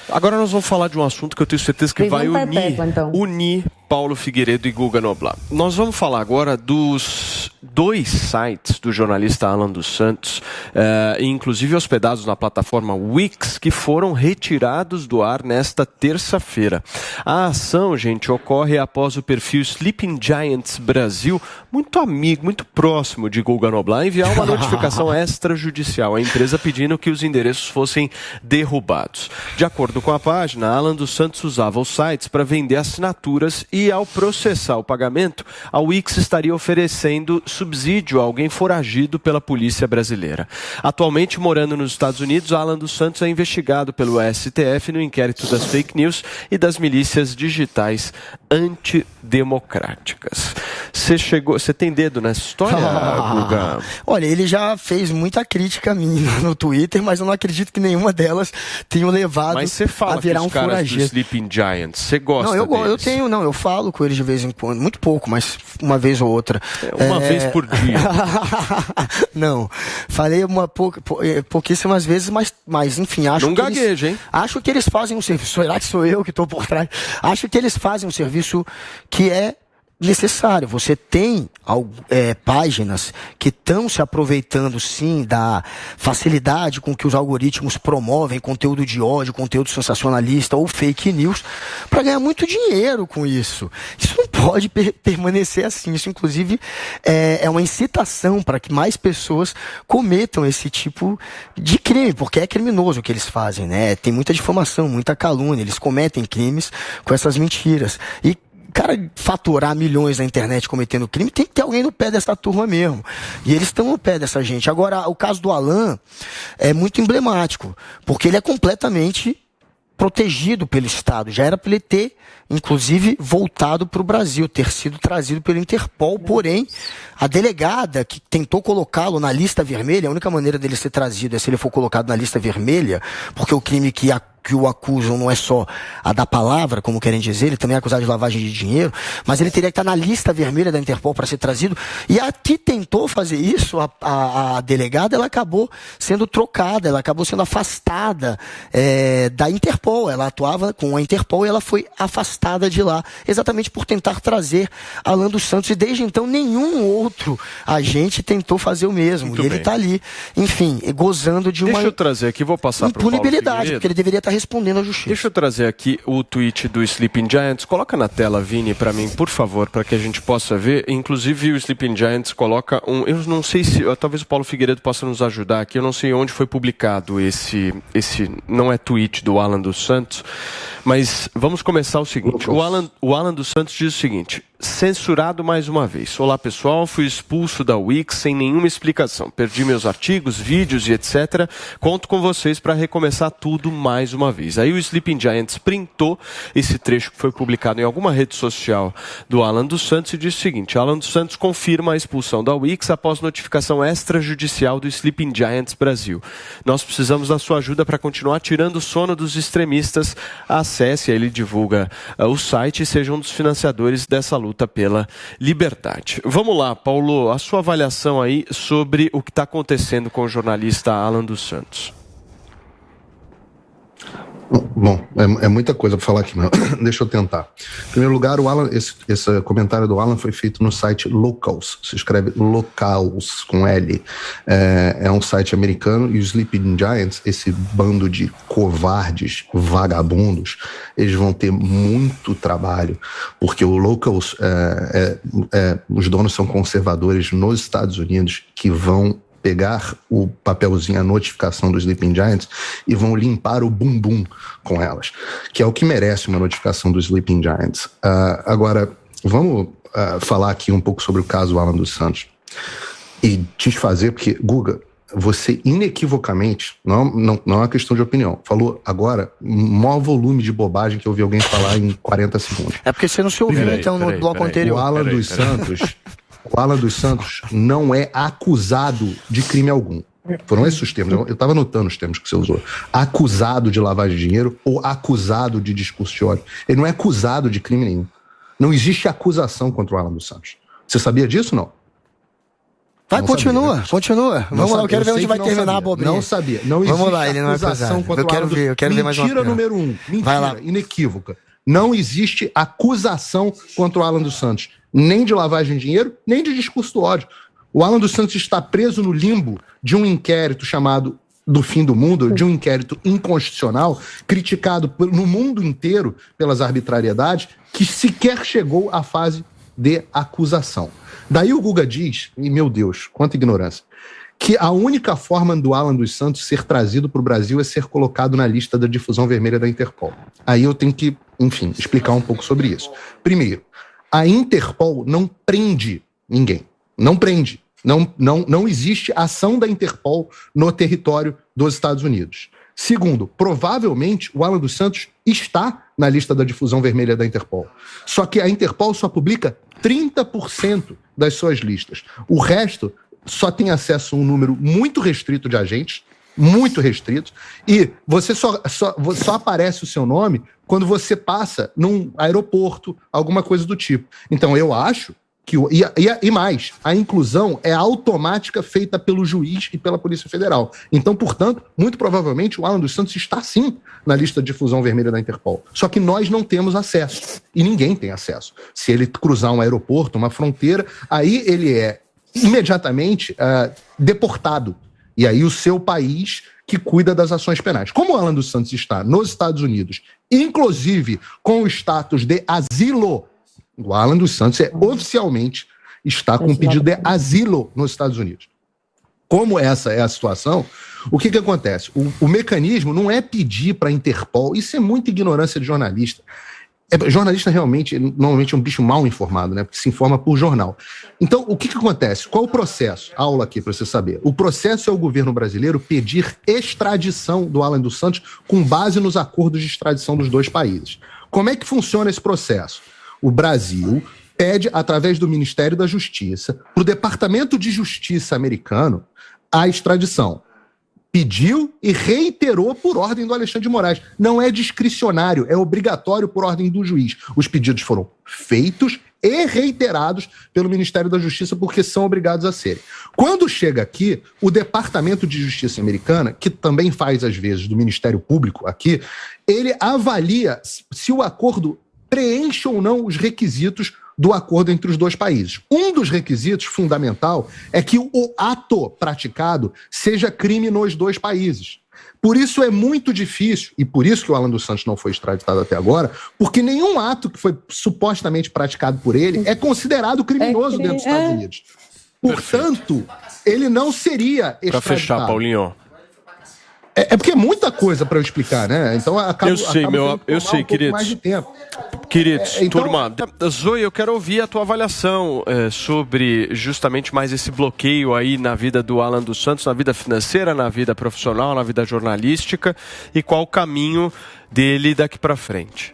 Agora nós vamos falar de um assunto que eu tenho certeza que vai unir Paulo Figueiredo e Guga Noblat. Nós vamos falar agora dos 2 sites do jornalista Alan dos Santos, inclusive hospedados na plataforma Wix, que foram retirados do ar nesta terça-feira. A ação, gente, ocorre após o perfil Sleeping Giants Brasil, muito amigo, muito próximo de Guga Noblat, enviar uma notificação extrajudicial à empresa pedindo que os endereços fossem derrubados. De acordo com a página, Alan dos Santos usava os sites para vender assinaturas e, ao processar o pagamento, a Wix estaria oferecendo subsídio a alguém foragido pela polícia brasileira. Atualmente, morando nos Estados Unidos, Alan dos Santos é investigado pelo STF no inquérito das fake news e das milícias digitais antidemocráticas. Você tem dedo nessa história, Guga? Olha, ele já fez muita crítica a mim no Twitter, mas eu não acredito que nenhuma delas tenha levado a virar um foragido. Mas você fala do Sleeping Giants, você gosta deles? Eu falo com eles de vez em quando, muito pouco, mas uma vez ou outra. Uma vez por dia. Não, falei pouquíssimas vezes, mas enfim, acho não que gagueja, hein? Acho que eles fazem um serviço, será que sou eu que estou por trás? Acho que eles fazem um serviço que é necessário. Você tem páginas que estão se aproveitando sim da facilidade com que os algoritmos promovem conteúdo de ódio, conteúdo sensacionalista ou fake news para ganhar muito dinheiro com isso. Isso não pode permanecer assim. Isso inclusive é uma incitação para que mais pessoas cometam esse tipo de crime, porque é criminoso o que eles fazem, né? Tem muita difamação, muita calúnia, eles cometem crimes com essas mentiras. E cara faturar milhões na internet cometendo crime, tem que ter alguém no pé dessa turma mesmo. E eles estão no pé dessa gente. Agora, o caso do Alan é muito emblemático, porque ele é completamente protegido pelo Estado. Já era para ele ter, inclusive, voltado para o Brasil, ter sido trazido pelo Interpol. Porém, a delegada que tentou colocá-lo na lista vermelha, a única maneira dele ser trazido é se ele for colocado na lista vermelha, porque o crime que o acusam não é só a da palavra, como querem dizer, ele também é acusado de lavagem de dinheiro, mas ele teria que estar na lista vermelha da Interpol para ser trazido. E a que tentou fazer isso, a delegada, ela acabou sendo trocada, ela acabou sendo afastada da Interpol. Ela atuava com a Interpol e ela foi afastada de lá, exatamente por tentar trazer Alan dos Santos. E desde então, nenhum outro agente tentou fazer o mesmo. Muito e ele está ali, enfim, gozando de uma... Deixa eu trazer aqui, vou passar para o Paulo impunibilidade, porque ele deveria estar respondendo à justiça. Deixa eu trazer aqui o tweet do Sleeping Giants. Coloca na tela, Vini, para mim, por favor, para que a gente possa ver. Inclusive, o Sleeping Giants coloca eu não sei se... Talvez o Paulo Figueiredo possa nos ajudar aqui. Eu não sei onde foi publicado esse não é tweet do Alan dos Santos, mas vamos começar o seguinte. O Alan dos Santos diz o seguinte: censurado mais uma vez. Olá, pessoal, fui expulso da Wix sem nenhuma explicação. Perdi meus artigos, vídeos e etc. Conto com vocês para recomeçar tudo mais uma vez. Aí o Sleeping Giants printou esse trecho que foi publicado em alguma rede social do Alan dos Santos e diz o seguinte: Alan dos Santos confirma a expulsão da Wix após notificação extrajudicial do Sleeping Giants Brasil. Nós precisamos da sua ajuda para continuar tirando o sono dos extremistas. Acesse, ele divulga o site e seja um dos financiadores dessa luta pela liberdade. Vamos lá, Paulo, a sua avaliação aí sobre o que está acontecendo com o jornalista Alan dos Santos. Bom, é muita coisa para falar aqui, mas deixa eu tentar. Em primeiro lugar, o Alan, esse comentário do Alan foi feito no site Locals, se escreve Locals com L. É um site americano e os Sleeping Giants, esse bando de covardes, vagabundos, eles vão ter muito trabalho, porque o Locals, os donos são conservadores nos Estados Unidos que vão pegar o papelzinho, a notificação dos Sleeping Giants e vão limpar o bumbum com elas, que é o que merece uma notificação dos Sleeping Giants. Agora, vamos falar aqui um pouco sobre o caso Alan dos Santos e desfazer, porque, Guga, você inequivocamente, não é uma questão de opinião, falou agora o maior volume de bobagem que eu ouvi alguém falar em 40 segundos. É porque você não se ouviu, então, no bloco anterior. O Alan dos Santos... O Alan dos Santos não é acusado de crime algum. Foram esses os termos. Eu estava anotando os termos que você usou. Acusado de lavagem de dinheiro ou acusado de discurso de ódio. Ele não é acusado de crime nenhum. Não existe acusação contra o Alan dos Santos. Você sabia disso, não? Vai, continua. Vamos lá, eu quero ver onde vai terminar a abobrinha. Não sabia. Não existe Vamos lá, ele não é acusação contra o Alan dos Santos. Eu quero ver mais uma. Mentira número 1. Mentira inequívoca. Não existe acusação contra o Alan dos Santos. Nem de lavagem de dinheiro, nem de discurso do ódio. O Alan dos Santos está preso no limbo de um inquérito chamado do fim do mundo, de um inquérito inconstitucional, criticado no mundo inteiro pelas arbitrariedades, que sequer chegou à fase de acusação. Daí o Guga diz, e meu Deus, quanta ignorância, que a única forma do Alan dos Santos ser trazido para o Brasil é ser colocado na lista da difusão vermelha da Interpol. Aí eu tenho que, enfim, explicar um pouco sobre isso. Primeiro, a Interpol não prende ninguém. Não prende. Não existe ação da Interpol no território dos Estados Unidos. Segundo, provavelmente o Alan dos Santos está na lista da difusão vermelha da Interpol. Só que a Interpol só publica 30% das suas listas. O resto só tem acesso a um número muito restrito de agentes, muito restrito, e você só aparece o seu nome quando você passa num aeroporto, alguma coisa do tipo. Então eu acho que... E mais, a inclusão é automática, feita pelo juiz e pela Polícia Federal. Então, portanto, muito provavelmente o Alan dos Santos está sim na lista de difusão vermelha da Interpol. Só que nós não temos acesso. E ninguém tem acesso. Se ele cruzar um aeroporto, uma fronteira, aí ele é imediatamente deportado. E aí o seu país que cuida das ações penais. Como o Alan dos Santos está nos Estados Unidos, inclusive com o status de asilo, o Alan dos Santos oficialmente está com pedido de asilo nos Estados Unidos. Como essa é a situação, o que acontece? O mecanismo não é pedir para a Interpol, isso é muita ignorância de jornalista. Jornalista realmente, normalmente é um bicho mal informado, né? Porque se informa por jornal. Então, o que acontece? Qual o processo? Aula aqui para você saber. O processo é o governo brasileiro pedir extradição do Alan dos Santos com base nos acordos de extradição dos dois países. Como é que funciona esse processo? O Brasil pede, através do Ministério da Justiça, para o Departamento de Justiça americano a extradição. Pediu e reiterou por ordem do Alexandre de Moraes. Não é discricionário, é obrigatório por ordem do juiz. Os pedidos foram feitos e reiterados pelo Ministério da Justiça porque são obrigados a serem. Quando chega aqui, o Departamento de Justiça americana, que também faz às vezes do Ministério Público aqui, ele avalia se o acordo preenche ou não os requisitos do acordo entre os dois países. Um dos requisitos fundamental é que o ato praticado seja crime nos dois países. Por isso é muito difícil, e por isso que o Alan dos Santos não foi extraditado até agora, porque nenhum ato que foi supostamente praticado por ele é considerado criminoso dentro dos Estados Unidos. Portanto, ele não seria extraditado. Para fechar, Paulinho. É porque é muita coisa para eu explicar, né? Então eu sei, queridos. Mais de tempo. Queridos, então... turma, Zoe, eu quero ouvir a tua avaliação sobre justamente mais esse bloqueio aí na vida do Alan dos Santos, na vida financeira, na vida profissional, na vida jornalística, e qual o caminho dele daqui para frente.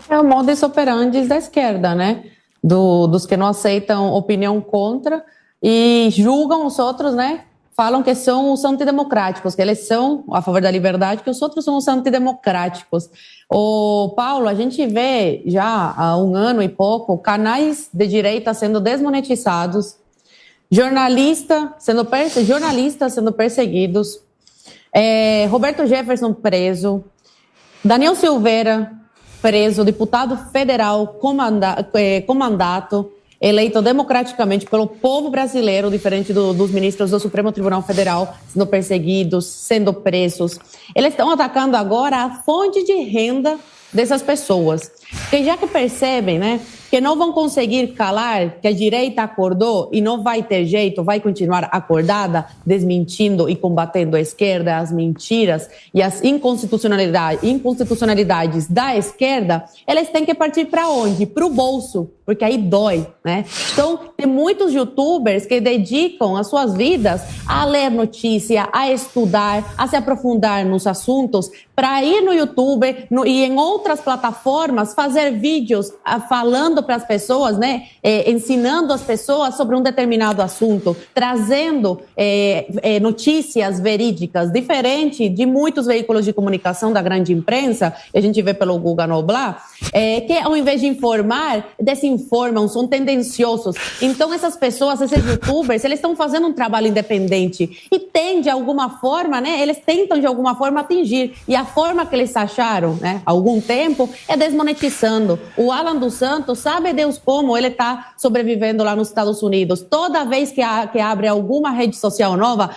É o modus operandi da esquerda, né? Dos que não aceitam opinião contra e julgam os outros, né? Falam que são os antidemocráticos, que eles são a favor da liberdade, que os outros são os antidemocráticos. Paulo, a gente vê já há um ano e pouco canais de direita sendo desmonetizados, jornalistas sendo perseguidos, Roberto Jefferson preso, Daniel Silveira preso, deputado federal com mandato, eleito democraticamente pelo povo brasileiro, diferente dos ministros do Supremo Tribunal Federal, sendo perseguidos, sendo presos. Eles estão atacando agora a fonte de renda dessas pessoas. Porque já que percebem, né, que não vão conseguir calar, que a direita acordou e não vai ter jeito, vai continuar acordada, desmentindo e combatendo a esquerda, as mentiras e as inconstitucionalidades da esquerda, eles têm que partir para onde? Para o bolso, porque aí dói, né? Então, tem muitos youtubers que dedicam as suas vidas a ler notícia, a estudar, a se aprofundar nos assuntos, para ir no YouTube e em outras plataformas fazer vídeos falando para as pessoas, né, ensinando as pessoas sobre um determinado assunto, trazendo notícias verídicas, diferente de muitos veículos de comunicação da grande imprensa, a gente vê pelo Guga Noblar, que ao invés de informar, desinforma. desinformam, são tendenciosos. Então essas pessoas, esses youtubers, eles estão fazendo um trabalho independente e tem de alguma forma, né, eles tentam de alguma forma atingir. E a forma que eles acharam, né, há algum tempo, é desmonetizando. O Alan dos Santos, sabe Deus como ele está sobrevivendo lá nos Estados Unidos. Toda vez que abre alguma rede social nova,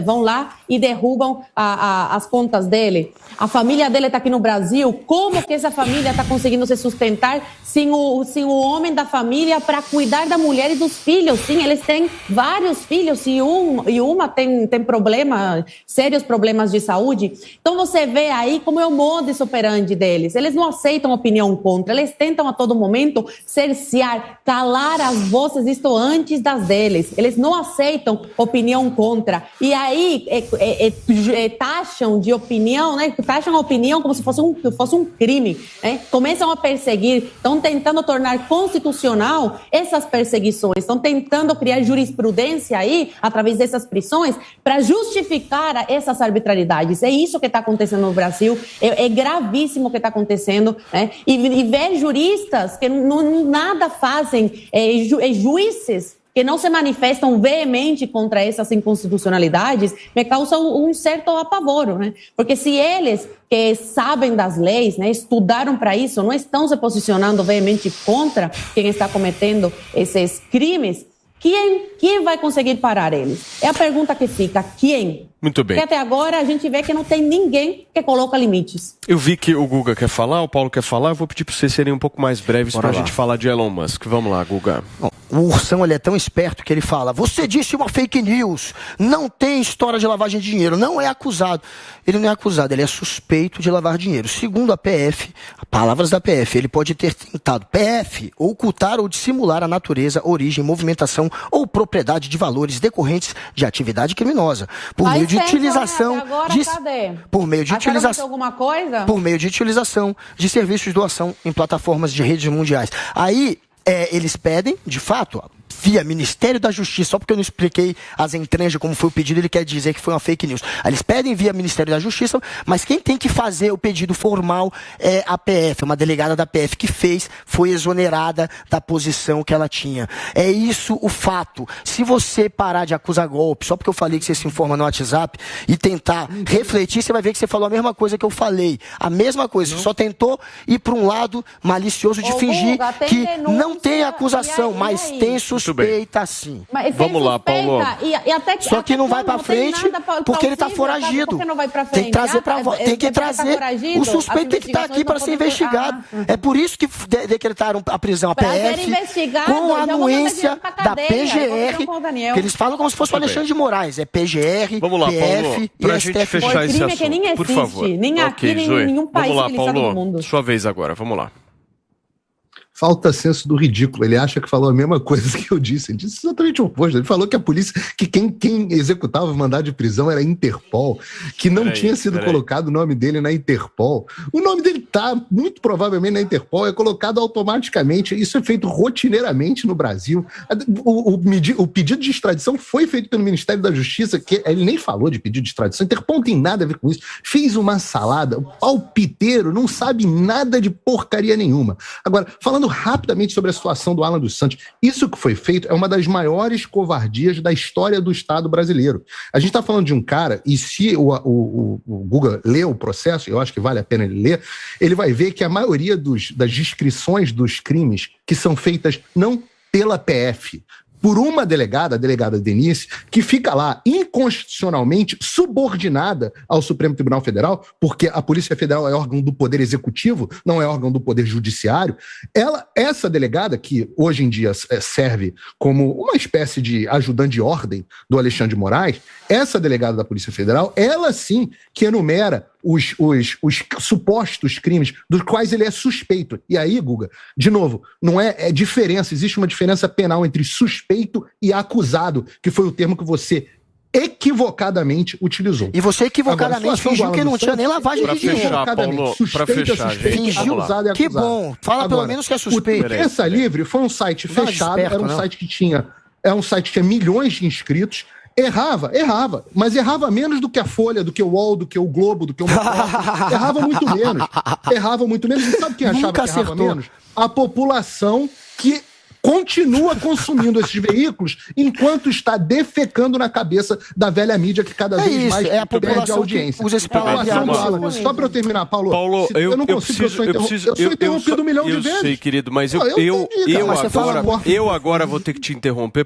vão lá e derrubam as contas dele. A família dele está aqui no Brasil. Como que essa família está conseguindo se sustentar sem o homem da família para cuidar da mulher e dos filhos? Sim, eles têm vários filhos e uma tem sérios problemas de saúde. Então você vê aí como é o modus operandi deles. Eles não aceitam opinião contra, eles tentam a todo momento cercear, calar as vozes, isto antes das deles. Eles não aceitam opinião contra. E aí taxam de opinião, né? Taxam a opinião como se fosse um crime, né? Começam a perseguir, estão tentando tornar constitucional essas perseguições, estão tentando criar jurisprudência aí, através dessas prisões, para justificar essas arbitrariedades. É isso que está acontecendo no Brasil, é gravíssimo o que está acontecendo, né? E ver juristas que nada fazem, juízes que não se manifestam veemente contra essas inconstitucionalidades, me causa um certo apavoro, né? Porque se eles que sabem das leis, né, estudaram para isso, não estão se posicionando veemente contra quem está cometendo esses crimes, quem vai conseguir parar eles? É a pergunta que fica. Quem? Muito bem. Porque até agora a gente vê que não tem ninguém que coloca limites. Eu vi que o Guga quer falar, o Paulo quer falar, eu vou pedir para vocês serem um pouco mais breves para a gente falar de Elon Musk. Vamos lá, Guga. Bom, o Ursão ele é tão esperto que ele fala: você disse uma fake news, não tem história de lavagem de dinheiro, não é acusado. Ele não é acusado, ele é suspeito de lavar dinheiro. Segundo a PF, palavras da PF, ele pode ter tentado, PF, ocultar ou dissimular a natureza, origem, movimentação ou propriedade de valores decorrentes de atividade criminosa, por meio de utilização por meio de utilização de serviços de doação em plataformas de redes mundiais. Aí eles pedem, de fato, via Ministério da Justiça, só porque eu não expliquei as entranhas de como foi o pedido, ele quer dizer que foi uma fake news. Aí eles pedem via Ministério da Justiça, mas quem tem que fazer o pedido formal é a PF, uma delegada da PF que foi exonerada da posição que ela tinha. É isso o fato. Se você parar de acusar golpe, só porque eu falei que você se informa no WhatsApp, e tentar refletir, você vai ver que você falou a mesma coisa que eu falei. A mesma coisa, você só tentou ir para um lado malicioso de fingir que não tem acusação, mas tem suspeita sim. Vamos lá, Paulo. Só que não vai para frente porque ele está foragido. Tem que trazer o suspeito tem que estar aqui para ser investigado. É por isso que decretaram a prisão a PF com a anuência da PGR, que eles falam como se fosse o Alexandre de Moraes. É PGR, vamos lá, PF Paulo, pra gente fechar esse assunto, que nem existe, por favor. Nem aqui, nem em nenhum país civilizado do mundo. Sua vez agora, vamos lá. Falta senso do ridículo. Ele acha que falou a mesma coisa que eu disse. Ele disse exatamente o oposto. Ele falou que a polícia, que quem executava o mandado de prisão era a Interpol, que não tinha sido colocado o nome dele na Interpol. O nome dele está muito provavelmente na Interpol, é colocado automaticamente. Isso é feito rotineiramente no Brasil. O pedido de extradição foi feito pelo Ministério da Justiça, que ele nem falou de pedido de extradição. A Interpol não tem nada a ver com isso. Fez uma salada. O palpiteiro não sabe nada de porcaria nenhuma. Agora, falando rapidamente sobre a situação do Alan dos Santos, isso que foi feito é uma das maiores covardias da história do Estado brasileiro. A gente está falando de um cara, e se o Guga lê o processo, eu acho que vale a pena ele ler, ele vai ver que a maioria das descrições dos crimes que são feitas não pela PF, por uma delegada, a delegada Denise, que fica lá inconstitucionalmente subordinada ao Supremo Tribunal Federal, porque a Polícia Federal é órgão do Poder Executivo, não é órgão do Poder Judiciário. Essa delegada, que hoje em dia serve como uma espécie de ajudante de ordem do Alexandre de Moraes, essa delegada da Polícia Federal, ela sim que enumera os supostos crimes dos quais ele é suspeito. E aí, Guga, de novo, não é diferença, existe uma diferença penal entre suspeito e acusado, que foi o termo que você equivocadamente utilizou. E você equivocadamente fingiu que não tinha nem lavagem de dinheiro. Para fechar, gente. Fingiu, que bom. Fala agora, pelo menos que é suspeito. O Terça Livre foi um site fechado, era um site que tinha milhões de inscritos. Errava, mas errava menos do que a Folha, do que o UOL, do que o Globo, do que o Metrópole. Errava muito menos. E sabe quem achava que errava menos? A população que continua consumindo esses veículos enquanto está defecando na cabeça da velha mídia que cada vez mais perde a audiência. Usa esse palavra. Só para eu terminar, Paulo, eu não consigo, eu sou interrompido 1 milhão de vezes. Eu sei, querido, mas eu agora vou ter que te interromper.